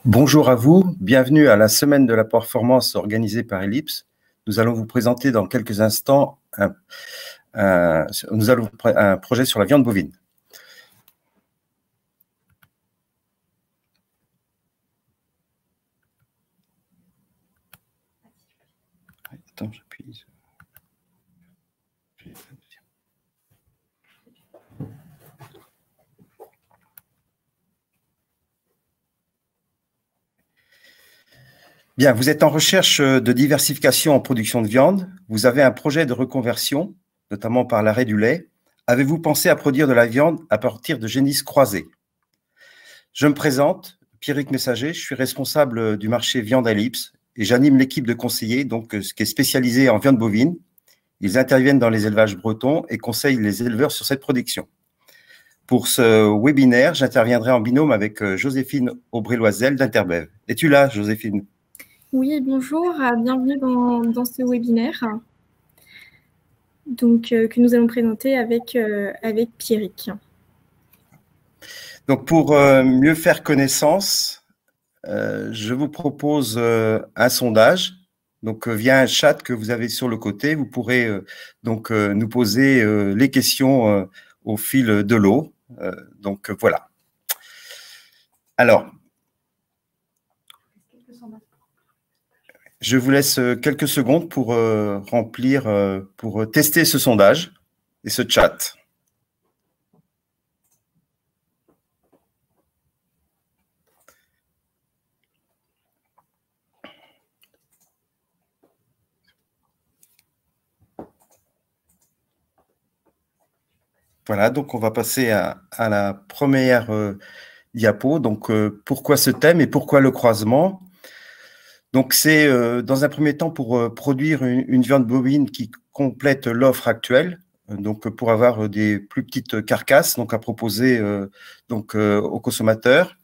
Bonjour à vous, bienvenue à la semaine de la performance organisée par Ellipse. Nous allons vous présenter dans quelques instants un projet sur la viande bovine. Attends, j'appuie. Bien, vous êtes en recherche de diversification en production de viande. Vous avez un projet de reconversion, notamment par l'arrêt du lait. Avez-vous pensé à produire de la viande à partir de génisses croisées? Je me présente, Pierrick Messager, je suis responsable du marché viande à Ellipse et j'anime l'équipe de conseillers qui est spécialisée en viande bovine. Ils interviennent dans les élevages bretons et conseillent les éleveurs sur cette production. Pour ce webinaire, j'interviendrai en binôme avec Joséphine Aubry-Loisel d'Interbev. Es-tu là, Joséphine? Oui, bonjour, bienvenue dans ce webinaire que nous allons présenter avec Pierrick. Donc, pour mieux faire connaissance, je vous propose un sondage. Donc, via un chat que vous avez sur le côté, vous pourrez nous poser les questions au fil de l'eau. Voilà. Alors, je vous laisse quelques secondes pour pour tester ce sondage et ce chat. Voilà, donc on va passer à la première diapo. Donc, pourquoi ce thème et pourquoi le croisement? Donc, c'est dans un premier temps pour produire une viande bovine qui complète l'offre actuelle, donc pour avoir des plus petites carcasses à proposer aux consommateurs.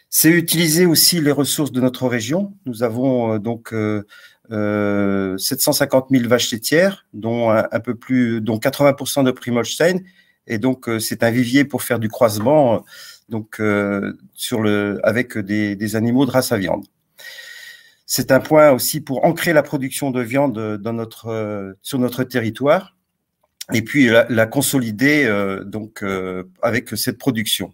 C'est utiliser aussi les ressources de notre région. Nous avons 750 000 vaches laitières, dont 80% de prime Holstein. Et donc, c'est un vivier pour faire du croisement avec des animaux de race à viande. C'est un point aussi pour ancrer la production de viande sur notre territoire et puis la consolider avec cette production.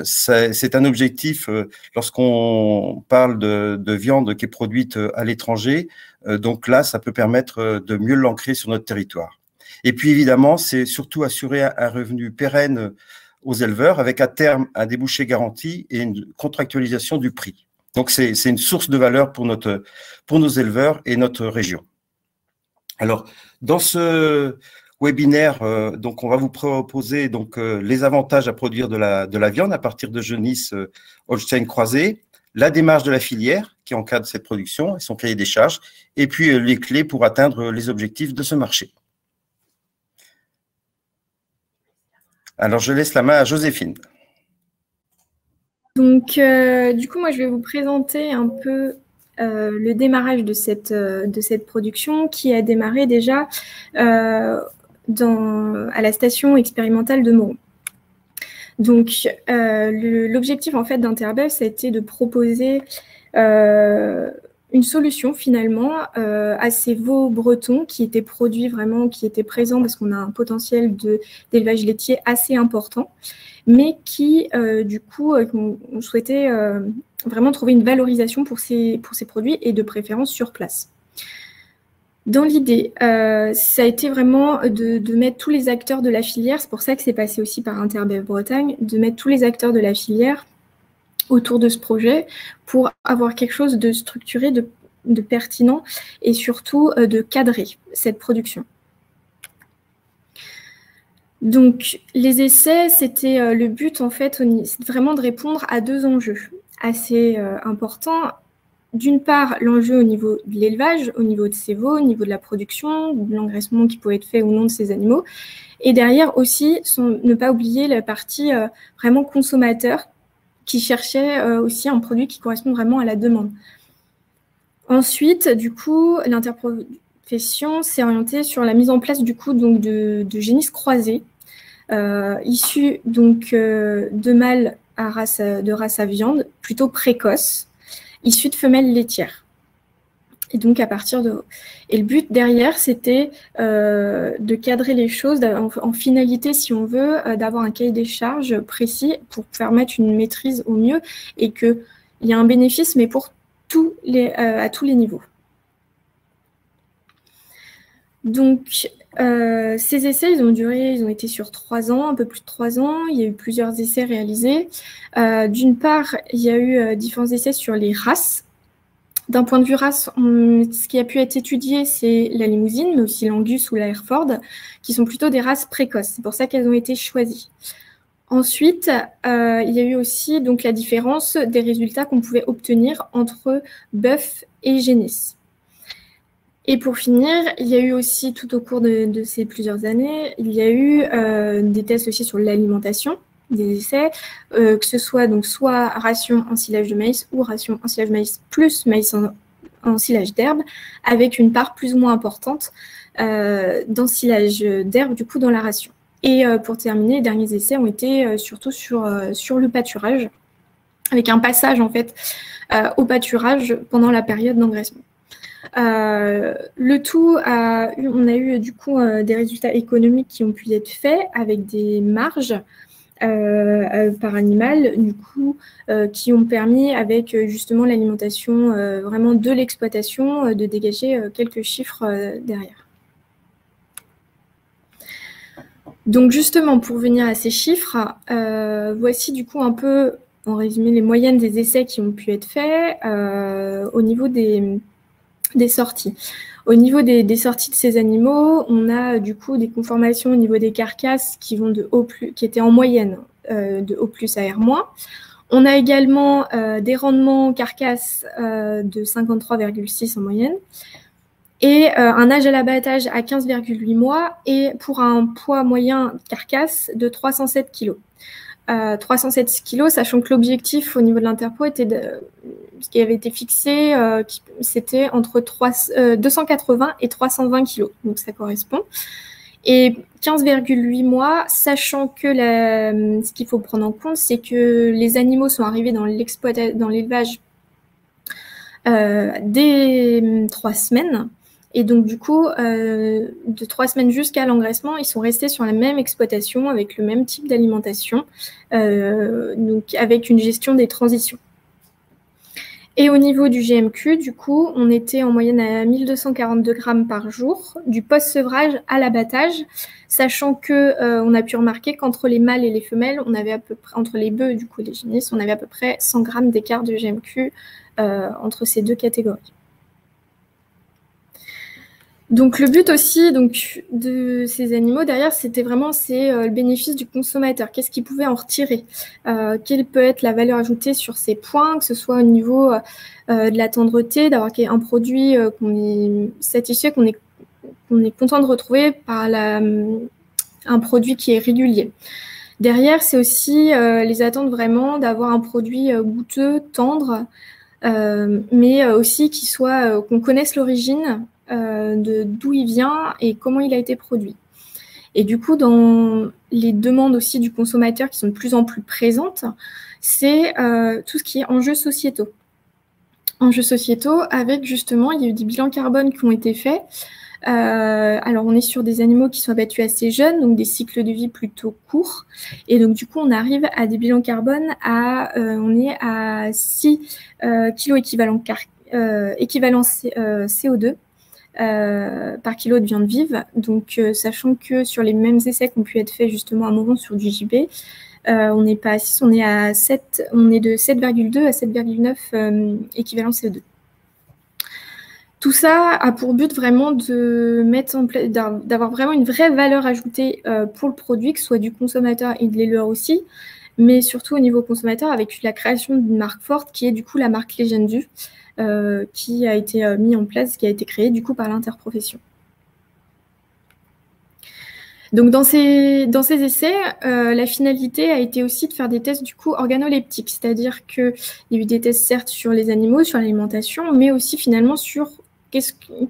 C'est un objectif lorsqu'on parle de viande qui est produite à l'étranger. Donc là, ça peut permettre de mieux l'ancrer sur notre territoire. Et puis évidemment, c'est surtout assurer un revenu pérenne aux éleveurs avec à terme un débouché garanti et une contractualisation du prix. Donc, c'est une source de valeur pour nos éleveurs et notre région. Alors, dans ce webinaire, on va vous proposer les avantages à produire de la viande à partir de génisses Holstein croisées, la démarche de la filière qui encadre cette production et son cahier des charges, et puis les clés pour atteindre les objectifs de ce marché. Alors, je laisse la main à Joséphine. Donc, du coup, moi, je vais vous présenter un peu le démarrage de cette production qui a démarré déjà à la station expérimentale de Moron. Donc, l'objectif en fait d'Interbev, ça a été de proposer une solution finalement à ces veaux bretons qui étaient produits vraiment, qui étaient présents parce qu'on a un potentiel d'élevage laitier assez important, mais qui, du coup, on souhaitait vraiment trouver une valorisation pour ces produits et de préférence sur place. Dans l'idée, ça a été vraiment de mettre tous les acteurs de la filière, c'est pour ça que c'est passé aussi par Interbev Bretagne, de mettre tous les acteurs de la filière autour de ce projet pour avoir quelque chose de structuré, de pertinent et surtout de cadrer cette production. Donc, les essais, c'était le but, en fait, c'est vraiment de répondre à deux enjeux. assez important. D'une part, l'enjeu au niveau de l'élevage, au niveau de ses veaux, au niveau de la production, de l'engraissement qui pouvait être fait ou non de ces animaux. Et derrière aussi, ne pas oublier la partie vraiment consommateur qui cherchait aussi un produit qui correspond vraiment à la demande. Ensuite, du coup, l'interprofession s'est orientée sur la mise en place du coup donc de génisses croisées, issus donc de mâles de race à viande plutôt précoce, issus de femelles laitières. Et donc à partir de... Et le but derrière, c'était de cadrer les choses en finalité, si on veut, d'avoir un cahier des charges précis pour permettre une maîtrise au mieux et qu'il y a un bénéfice, mais pour à tous les niveaux. Donc, ces essais, ils ont été sur 3 ans, un peu plus de 3 ans. Il y a eu plusieurs essais réalisés. D'une part, il y a eu différents essais sur les races. D'un point de vue race, ce qui a pu être étudié, c'est la limousine, mais aussi l'angus ou la Hereford, qui sont plutôt des races précoces. C'est pour ça qu'elles ont été choisies. Ensuite, il y a eu aussi donc, la différence des résultats qu'on pouvait obtenir entre bœuf et génisse. Et pour finir, il y a eu aussi, tout au cours de ces plusieurs années, il y a eu des tests aussi sur l'alimentation, des essais, que ce soit donc soit ration ensilage de maïs ou ration ensilage de maïs plus maïs ensilage d'herbe, avec une part plus ou moins importante d'ensilage d'herbe du coup dans la ration. Et pour terminer, les derniers essais ont été surtout sur le pâturage, avec un passage en fait au pâturage pendant la période d'engraissement. Le tout, on a eu du coup des résultats économiques qui ont pu être faits avec des marges par animal, du coup, qui ont permis, avec justement l'alimentation vraiment de l'exploitation, de dégager quelques chiffres derrière. Donc justement, pour venir à ces chiffres, voici du coup un peu, en résumé, les moyennes des essais qui ont pu être faits au niveau des sorties. Au niveau des sorties de ces animaux, on a du coup des conformations au niveau des carcasses qui vont de O+, qui étaient en moyenne de O+ à R-. On a également des rendements carcasses de 53,6 en moyenne et un âge à l'abattage à 15,8 mois et pour un poids moyen carcasse de 307 kg. 307 kg, sachant que l'objectif au niveau de l'interpro était ce qui avait été fixé, c'était entre 280 et 320 kg, donc ça correspond. Et 15,8 mois, sachant que ce qu'il faut prendre en compte, c'est que les animaux sont arrivés dans l'élevage dès 3 semaines. Et donc, du coup, de 3 semaines jusqu'à l'engraissement, ils sont restés sur la même exploitation avec le même type d'alimentation, donc avec une gestion des transitions. Et au niveau du GMQ, du coup, on était en moyenne à 1242 grammes par jour, du post-sevrage à l'abattage, sachant qu'on a pu remarquer qu'entre les mâles et les femelles, on avait à peu près, entre les bœufs, du coup, les génisses, on avait à peu près 100 grammes d'écart de GMQ entre ces deux catégories. Donc le but aussi donc, de ces animaux derrière, c'était vraiment le bénéfice du consommateur. Qu'est-ce qu'il pouvait en retirer, quelle peut être la valeur ajoutée sur ces points, que ce soit au niveau de la tendreté, d'avoir un produit qu'on est satisfait, qu'on est content de retrouver par un produit qui est régulier. Derrière, c'est aussi les attentes vraiment d'avoir un produit goûteux, tendre, mais aussi qu'on connaisse l'origine, d'où il vient et comment il a été produit. Et du coup, dans les demandes aussi du consommateur qui sont de plus en plus présentes, c'est tout ce qui est enjeux sociétaux. Enjeux sociétaux avec justement, il y a eu des bilans carbone qui ont été faits. Alors, on est sur des animaux qui sont abattus assez jeunes, donc des cycles de vie plutôt courts. Et donc, du coup, on arrive à des bilans carbone on est à 6 kg équivalent CO2 par kilo de viande vive. Donc, sachant que sur les mêmes essais qui ont pu être faits justement à un moment sur du JB, on n'est pas à 6, on est à 7, on est de 7,2 à 7,9 équivalent CO2. Tout ça a pour but vraiment de mettre en place, d'avoir vraiment une vraie valeur ajoutée pour le produit, que ce soit du consommateur et de l'éleveur aussi, mais surtout au niveau consommateur avec la création d'une marque forte qui est du coup la marque Legendu, qui a été mise en place, qui a été créée du coup par l'interprofession. Donc dans ces essais, la finalité a été aussi de faire des tests du coup organoleptiques, c'est-à-dire qu'il y a eu des tests certes sur les animaux, sur l'alimentation, mais aussi finalement sur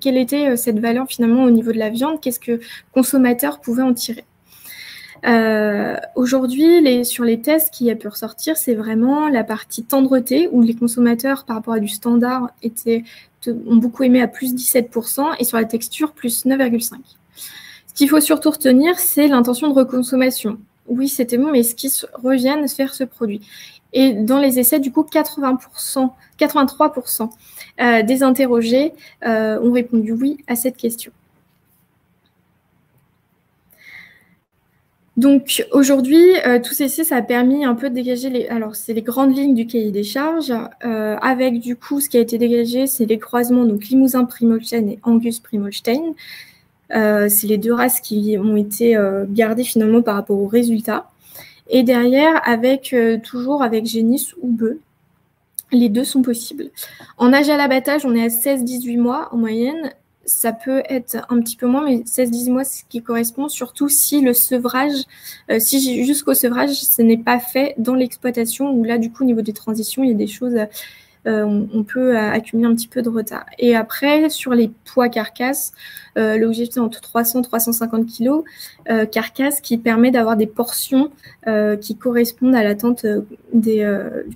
quelle était cette valeur finalement au niveau de la viande, qu'est-ce que le consommateur pouvait en tirer. Aujourd'hui, sur les tests qui a pu ressortir, c'est vraiment la partie tendreté, où les consommateurs, par rapport à du standard, ont beaucoup aimé à plus 17%, et sur la texture, plus 9,5%. Ce qu'il faut surtout retenir, c'est l'intention de reconsommation. Oui, c'était bon, mais est-ce qu'ils reviennent faire ce produit? Et dans les essais, du coup, 83% des interrogés ont répondu oui à cette question. Donc aujourd'hui, tous ces essais, ça a permis un peu de dégager alors c'est les grandes lignes du cahier des charges, avec du coup ce qui a été dégagé, c'est les croisements, donc Limousin Primolstein et Angus Primolstein. C'est les deux races qui ont été gardées finalement par rapport aux résultats. Et derrière, toujours avec génisse ou bœuf. Les deux sont possibles. En âge à l'abattage, on est à 16-18 mois en moyenne. Ça peut être un petit peu moins, mais 16-18 mois, c'est ce qui correspond, surtout si le sevrage, si jusqu'au sevrage, ce n'est pas fait dans l'exploitation, où là, du coup, au niveau des transitions, il y a des choses, on peut accumuler un petit peu de retard. Et après, sur les poids carcasses, l'objectif est entre 300 et 350 kg carcasse qui permet d'avoir des portions qui correspondent à l'attente du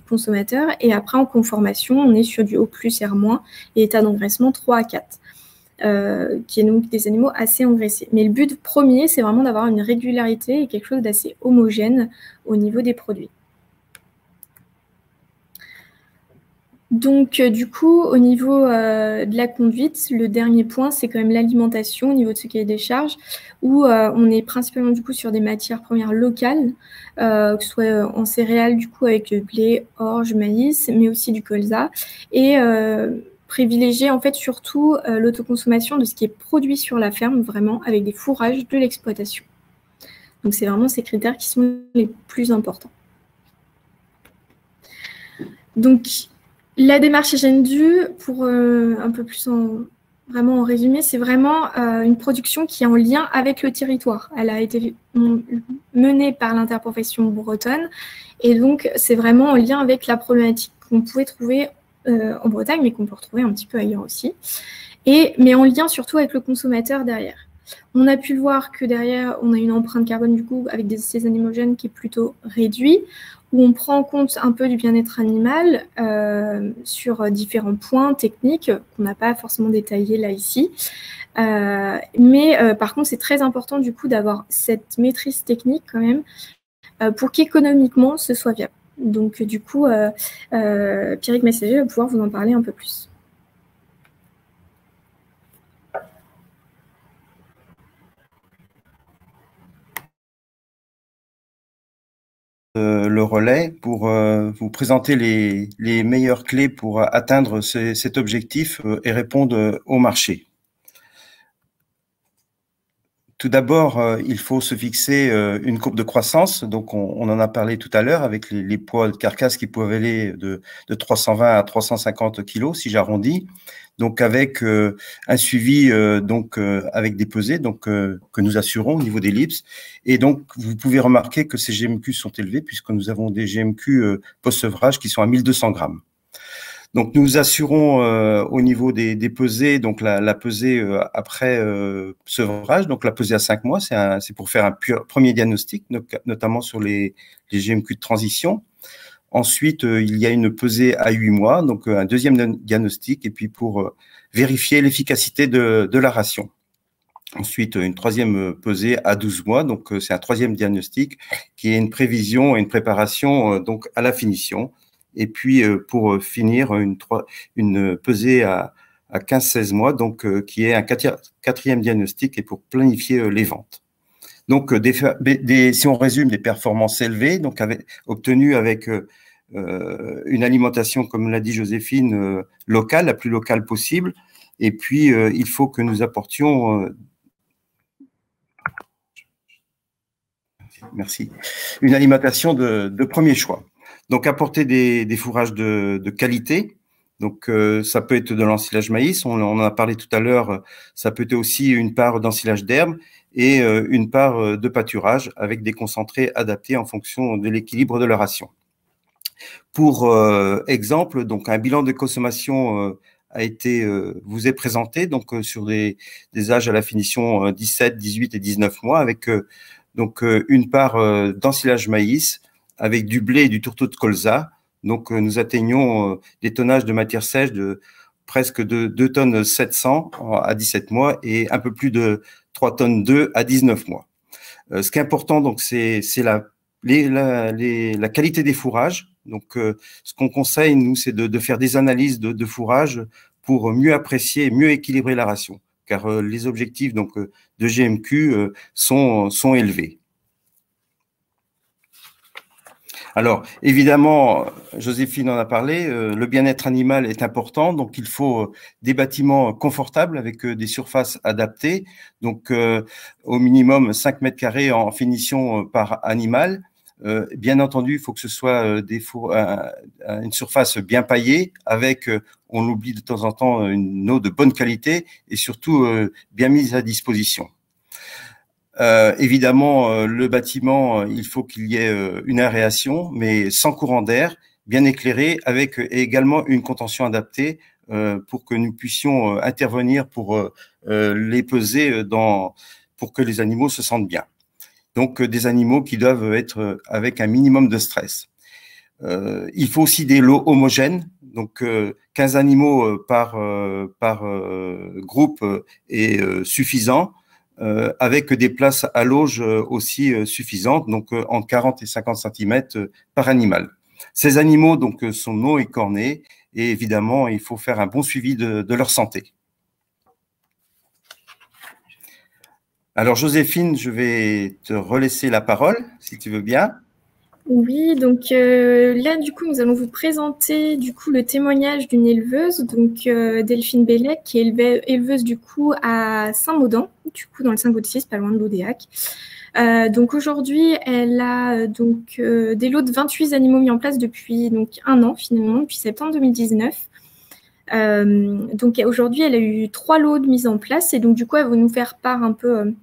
consommateur. Et après, en conformation, on est sur du O+, R-, et état d'engraissement 3 à 4. Qui est donc des animaux assez engraissés. Mais le but premier, c'est vraiment d'avoir une régularité et quelque chose d'assez homogène au niveau des produits. Donc, du coup, au niveau de la conduite, le dernier point, c'est quand même l'alimentation au niveau de ce cahier des charges, où on est principalement du coup sur des matières premières locales, que ce soit en céréales, du coup, avec le blé, orge, maïs, mais aussi du colza, et privilégier en fait surtout l'autoconsommation de ce qui est produit sur la ferme, vraiment, avec des fourrages de l'exploitation. Donc, c'est vraiment ces critères qui sont les plus importants. Donc, la démarche Legendu, pour un peu plus vraiment en résumé, c'est vraiment une production qui est en lien avec le territoire. Elle a été menée par l'interprofession bretonne et donc c'est vraiment en lien avec la problématique qu'on pouvait trouver en Bretagne, mais qu'on peut retrouver un petit peu ailleurs aussi, mais en lien surtout avec le consommateur derrière. On a pu le voir que derrière, on a une empreinte carbone du coup avec ces animogènes qui est plutôt réduite, où on prend en compte un peu du bien-être animal sur différents points techniques qu'on n'a pas forcément détaillés là ici. Mais par contre, c'est très important du coup d'avoir cette maîtrise technique quand même pour qu'économiquement ce soit viable. Donc du coup, Pierrick Messager va pouvoir vous en parler un peu plus. Le relais pour vous présenter les meilleures clés pour atteindre cet objectif et répondre au marché. Tout d'abord, il faut se fixer une courbe de croissance. Donc, on en a parlé tout à l'heure avec les poids de carcasse qui peuvent aller de 320 à 350 kg, si j'arrondis. Donc, avec un suivi avec des pesées que nous assurons au niveau des LIPS. Et donc, vous pouvez remarquer que ces GMQ sont élevés puisque nous avons des GMQ post-sevrage qui sont à 1200 grammes. Donc, nous assurons au niveau des pesées, donc la pesée après sevrage, donc la pesée à 5 mois, c'est pour faire un premier diagnostic, notamment sur les GMQ de transition. Ensuite, il y a une pesée à 8 mois, donc un deuxième diagnostic, et puis pour vérifier l'efficacité de la ration. Ensuite, une troisième pesée à 12 mois, donc c'est un troisième diagnostic qui est une prévision et une préparation donc à la finition. Et puis, pour finir, une pesée à 15-16 mois, donc qui est un quatrième diagnostic et pour planifier les ventes. Donc, si on résume, des performances élevées, donc obtenues avec une alimentation, comme l'a dit Joséphine, locale, la plus locale possible. Et puis, il faut que nous apportions Merci. Une alimentation de premier choix. Donc, apporter des fourrages de qualité. Donc, ça peut être de l'ensilage maïs, on en a parlé tout à l'heure, ça peut être aussi une part d'ensilage d'herbe et une part de pâturage avec des concentrés adaptés en fonction de l'équilibre de la ration. Pour exemple, donc un bilan de consommation vous est présenté donc sur des âges à la finition 17, 18 et 19 mois avec donc une part d'ensilage maïs avec du blé et du tourteau de colza. Donc nous atteignons des tonnages de matière sèche de presque de 2 tonnes 700 à 17 mois et un peu plus de 3 tonnes 2 à 19 mois. Ce qui est important donc c'est la qualité des fourrages. Donc, ce qu'on conseille, nous, c'est de faire des analyses de fourrage pour mieux apprécier et mieux équilibrer la ration, car les objectifs donc, de GMQ sont élevés. Alors, évidemment, Joséphine en a parlé, le bien-être animal est important, donc il faut des bâtiments confortables avec des surfaces adaptées, donc au minimum 5 mètres carrés en finition par animal. Bien entendu, il faut que ce soit une surface bien paillée avec, on l'oublie de temps en temps, une eau de bonne qualité et surtout bien mise à disposition. Évidemment, le bâtiment, il faut qu'il y ait une aération, mais sans courant d'air, bien éclairé, avec également une contention adaptée pour que nous puissions intervenir pour les peser pour que les animaux se sentent bien. Donc, des animaux qui doivent être avec un minimum de stress. Il faut aussi des lots homogènes. Donc, 15 animaux par groupe est suffisant, avec des places à lauge aussi suffisantes, donc entre 40 et 50 cm par animal. Ces animaux donc, sont non écornés et évidemment, il faut faire un bon suivi de leur santé. Alors, Joséphine, je vais te relaisser la parole, si tu veux bien. Oui, donc là, du coup, nous allons vous présenter du coup le témoignage d'une éleveuse, donc Delphine Bellec, qui est éleveuse du coup à Saint-Maudan, du coup dans le 5-6, pas loin de l'Odéac. Donc aujourd'hui, elle a donc des lots de 28 animaux mis en place depuis donc 1 an finalement, depuis septembre 2019. Donc aujourd'hui, elle a eu 3 lots de mise en place et donc du coup, elle va nous faire part un peu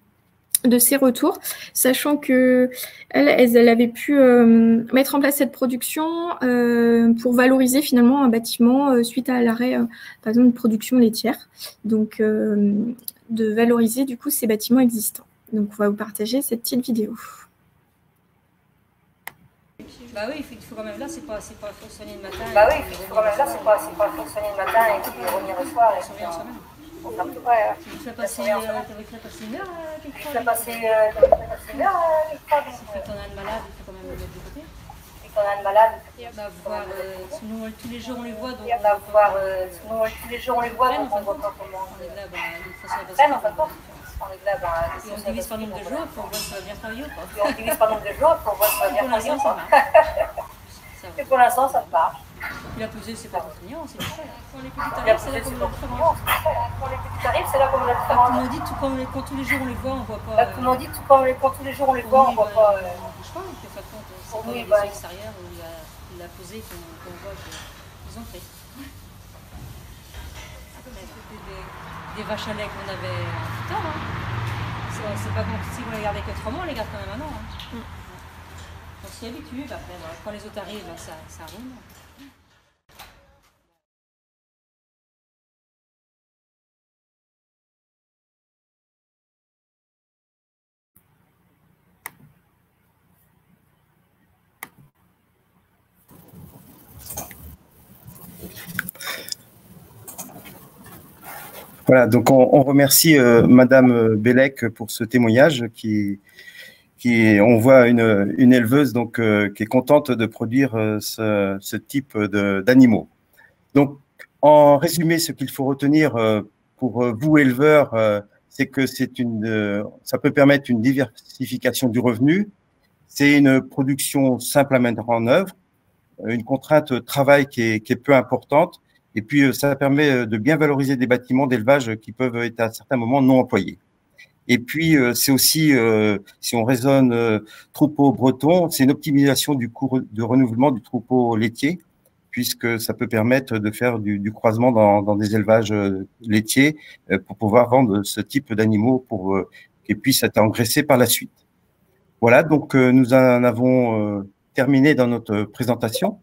de ses retours, sachant que elle avait pu mettre en place cette production pour valoriser finalement un bâtiment suite à l'arrêt, par exemple, de production laitière. Donc, de valoriser du coup ces bâtiments existants. Donc, on va vous partager cette petite vidéo. Bah oui, il faut quand même là, c'est pas fonctionner le matin. Bah oui, il faut quand même là, c'est pas fonctionner le matin et puis revenir le soir. On fait tout, ouais. Tu fais passer une heure quelque Tu fais passer une heure quelque part. Si tu en as une malade, il faut quand même le mettre de côté. Et quand on a une malade, Bah, voir, sinon tous les jours on les voit, donc on va voir, sinon tous les jours on les voit, donc on voit pas comment. on est là, bah, une fois sur la base. Freine en fin de compte. On est là, Et on divise par nombre de jours pour voir si ça va bien travailler ou pas. Et on divise par nombre de jours pour voir si ça va bien travailler ou ça pas. marche. Et pour l'instant, ça marche. Il a pesé, c'est pas contraignant, c'est pas. Quand les petits Il a tarifs, c'est là posé, comme c'est la différence. Quand les petits tarifs, c'est là comme la Comme différence. on dit, quand tous les jours on les voit, on voit pas. Comme on dit, quand tous les jours on les voit, on voit pas. On bouge pas, donc en fin de compte, c'est pas Oui, les bah, yeux extérieurs où il a posé qu'on voit qu'ils ont fait. C'était des vaches à lait qu'on avait plus tard. Hein. C'est pas bon, si on les gardait que 3 mois, on les garde quand même un an. Hein. On s'y habitue, bah, après, voilà, quand les autres arrivent, bah, ça roule. Voilà, donc on remercie Madame Bellec pour ce témoignage on voit une éleveuse donc qui est contente de produire ce type d'animaux. Donc, en résumé, ce qu'il faut retenir pour vous éleveurs, c'est que ça peut permettre une diversification du revenu. C'est une production simple à mettre en œuvre, une contrainte de travail qui est peu importante. Et puis, ça permet de bien valoriser des bâtiments d'élevage qui peuvent être à certains moments non employés. Et puis, c'est aussi, si on raisonne troupeau breton, c'est une optimisation du coût de renouvellement du troupeau laitier, puisque ça peut permettre de faire du croisement dans des élevages laitiers pour pouvoir vendre ce type d'animaux pour qu'ils puissent être engraissés par la suite. Voilà, donc nous en avons terminé dans notre présentation.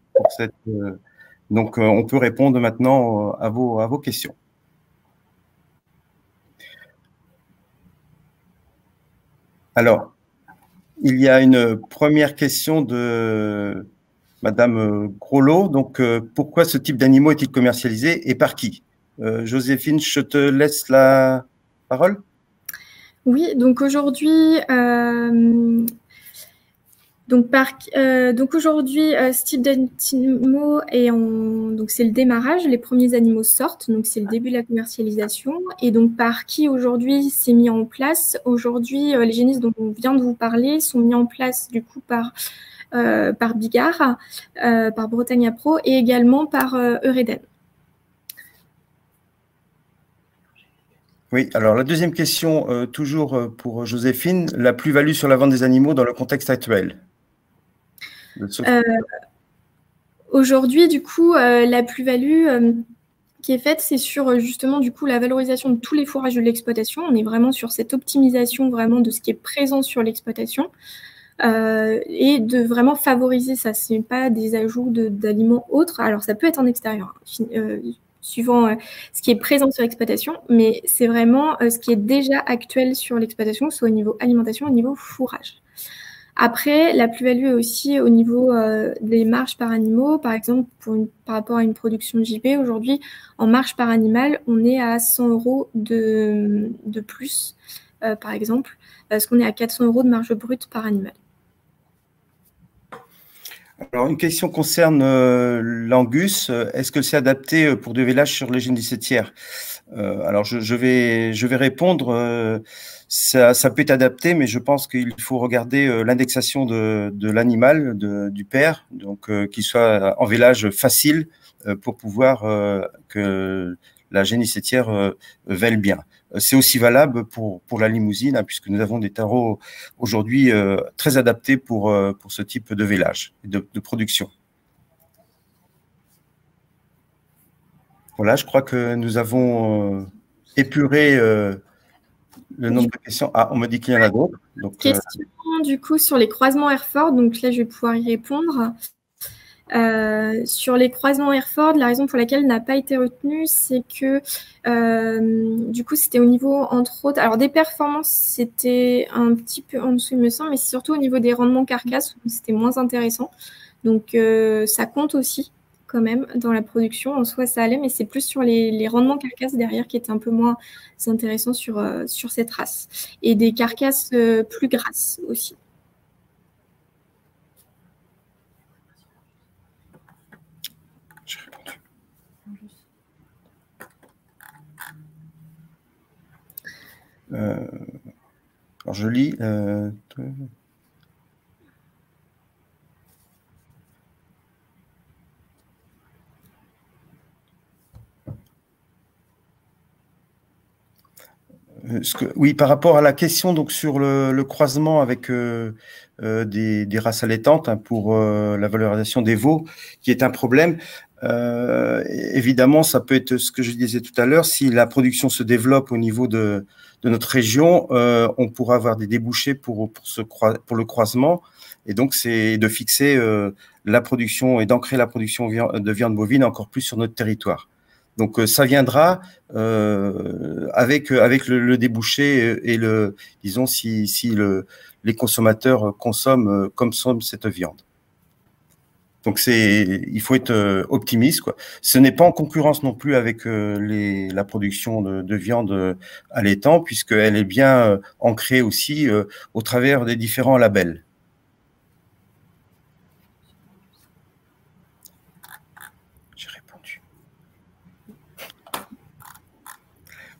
Donc, on peut répondre maintenant à vos questions. Alors, il y a une première question de Madame Groslo. Donc, pourquoi ce type d'animaux est-il commercialisé et par qui? Joséphine, je te laisse la parole. Oui, donc aujourd'hui, ce type d'animaux donc c'est le démarrage, les premiers animaux sortent, donc c'est le début de la commercialisation. Et donc par qui aujourd'hui c'est mis en place? Aujourd'hui, les génisses dont on vient de vous parler sont mis en place du coup par Bigard, par Bretagne Pro et également par Eureden. Oui, alors la deuxième question, toujours pour Joséphine, la plus-value sur la vente des animaux dans le contexte actuel. Aujourd'hui, du coup, la plus-value qui est faite, c'est sur justement du coup la valorisation de tous les fourrages de l'exploitation. On est vraiment sur cette optimisation vraiment de ce qui est présent sur l'exploitation et de vraiment favoriser ça. Ce n'est pas des ajouts d'aliments autres. Alors, ça peut être en extérieur, suivant ce qui est présent sur l'exploitation, mais c'est vraiment ce qui est déjà actuel sur l'exploitation, soit au niveau alimentation, au niveau fourrage. Après, la plus-value est aussi au niveau des marges par animaux. Par exemple, par rapport à une production de JB, aujourd'hui, en marge par animal, on est à 100 € de plus, par exemple, parce qu'on est à 400 € de marge brute par animal. Alors, une question concerne l'angus. Est-ce que c'est adapté pour des vélages sur les génissettes? Alors, je vais répondre. Ça peut être adapté, mais je pense qu'il faut regarder l'indexation de l'animal, du père, donc qu'il soit en vélage facile pour pouvoir que la génissettière vèle bien. C'est aussi valable pour la limousine, hein, puisque nous avons des tarots aujourd'hui très adaptés pour ce type de vélage, de production. Voilà, je crois que nous avons épuré le nombre de questions. Ah, on me dit qu'il y en a d'autres. Question du coup sur les croisements Hereford. Donc là, je vais pouvoir y répondre. Sur les croisements Hereford, la raison pour laquelle n'a pas été retenue, c'est que du coup, c'était au niveau, entre autres, alors des performances, c'était un petit peu en dessous, il me semble, mais c'est surtout au niveau des rendements carcasses où c'était moins intéressant. Donc, ça compte aussi quand même dans la production. En soi, ça allait, mais c'est plus sur les rendements carcasses derrière qui étaient un peu moins intéressants sur cette race. Et des carcasses plus grasses aussi. J'ai répondu. Alors, je lis. Oui, par rapport à la question donc sur le croisement avec des races allaitantes, hein, pour la valorisation des veaux, qui est un problème. Évidemment, ça peut être ce que je disais tout à l'heure. Si la production se développe au niveau de notre région, on pourra avoir des débouchés pour le croisement. Et donc, c'est de fixer la production et d'ancrer la production de viande bovine encore plus sur notre territoire. Donc, ça viendra avec le débouché et disons, si les consommateurs consomment cette viande. Donc, il faut être optimiste, quoi. Ce n'est pas en concurrence non plus avec la production de viande à l'étang, puisqu'elle est bien ancrée aussi au travers des différents labels. J'ai répondu.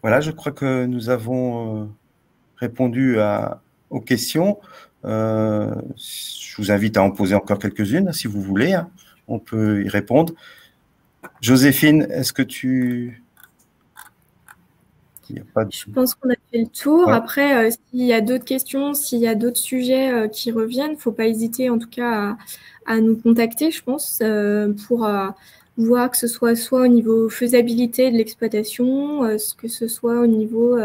Voilà, je crois que nous avons répondu aux questions. Je vous invite à en poser encore quelques-unes, si vous voulez. Hein. On peut y répondre. Joséphine, est-ce que tu Il y a pas de... Je pense qu'on a fait le tour. Ouais. Après, s'il y a d'autres questions, s'il y a d'autres sujets qui reviennent, il ne faut pas hésiter en tout cas à nous contacter, je pense, pour voir que ce soit au niveau faisabilité de l'exploitation, que ce soit au niveau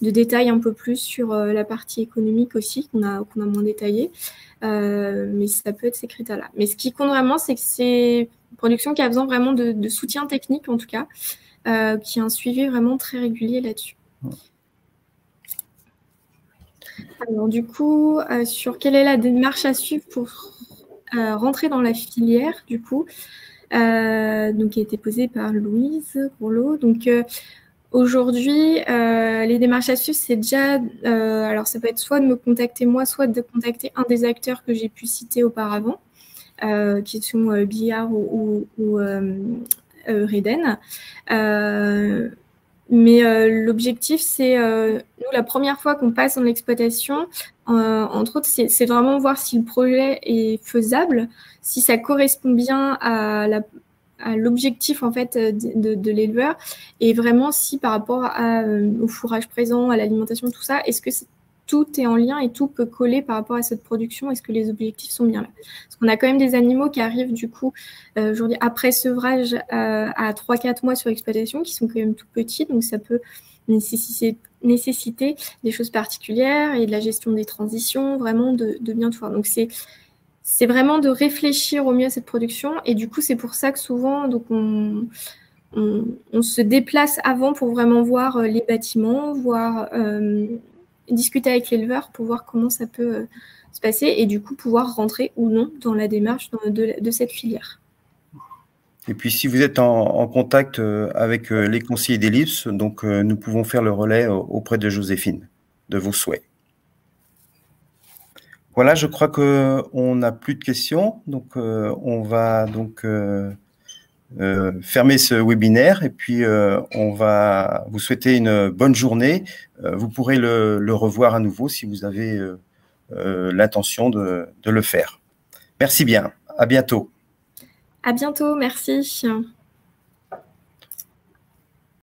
de détails un peu plus sur la partie économique aussi, qu'on a moins détaillé. Mais ça peut être ces critères-là. Mais ce qui compte vraiment, c'est que c'est une production qui a besoin vraiment de soutien technique, en tout cas, qui a un suivi vraiment très régulier là-dessus. Alors, du coup, sur quelle est la démarche à suivre pour rentrer dans la filière, du coup, donc, qui a été posée par Louise Groulot. Donc, aujourd'hui, les démarches à suivre, c'est déjà, alors ça peut être soit de me contacter moi, soit de contacter un des acteurs que j'ai pu citer auparavant, qui sont Billard ou Reden. Mais l'objectif, c'est, nous, la première fois qu'on passe dans l'exploitation, entre autres, c'est vraiment voir si le projet est faisable, si ça correspond bien à l'objectif en fait de l'éleveur, et vraiment si par rapport au fourrage présent, à l'alimentation, tout ça, est-ce que tout est en lien et tout peut coller par rapport à cette production? Est-ce que les objectifs sont bien là? Parce qu'on a quand même des animaux qui arrivent du coup aujourd'hui après sevrage à 3-4 mois sur exploitation, qui sont quand même tout petits, donc ça peut nécessiter des choses particulières et de la gestion des transitions, vraiment de bien tout voir. Donc c'est vraiment de réfléchir au mieux à cette production, et du coup c'est pour ça que souvent donc on se déplace avant pour vraiment voir les bâtiments, voir discuter avec l'éleveur pour voir comment ça peut se passer, et du coup pouvoir rentrer ou non dans la démarche de cette filière. Et puis, si vous êtes en contact avec les conseillers d'Ellipse, donc nous pouvons faire le relais auprès de Joséphine, de vos souhaits. Voilà, je crois qu'on n'a plus de questions, donc on va donc fermer ce webinaire, et puis on va vous souhaiter une bonne journée. Vous pourrez le revoir à nouveau si vous avez l'intention de le faire. Merci bien, à bientôt. À bientôt, merci.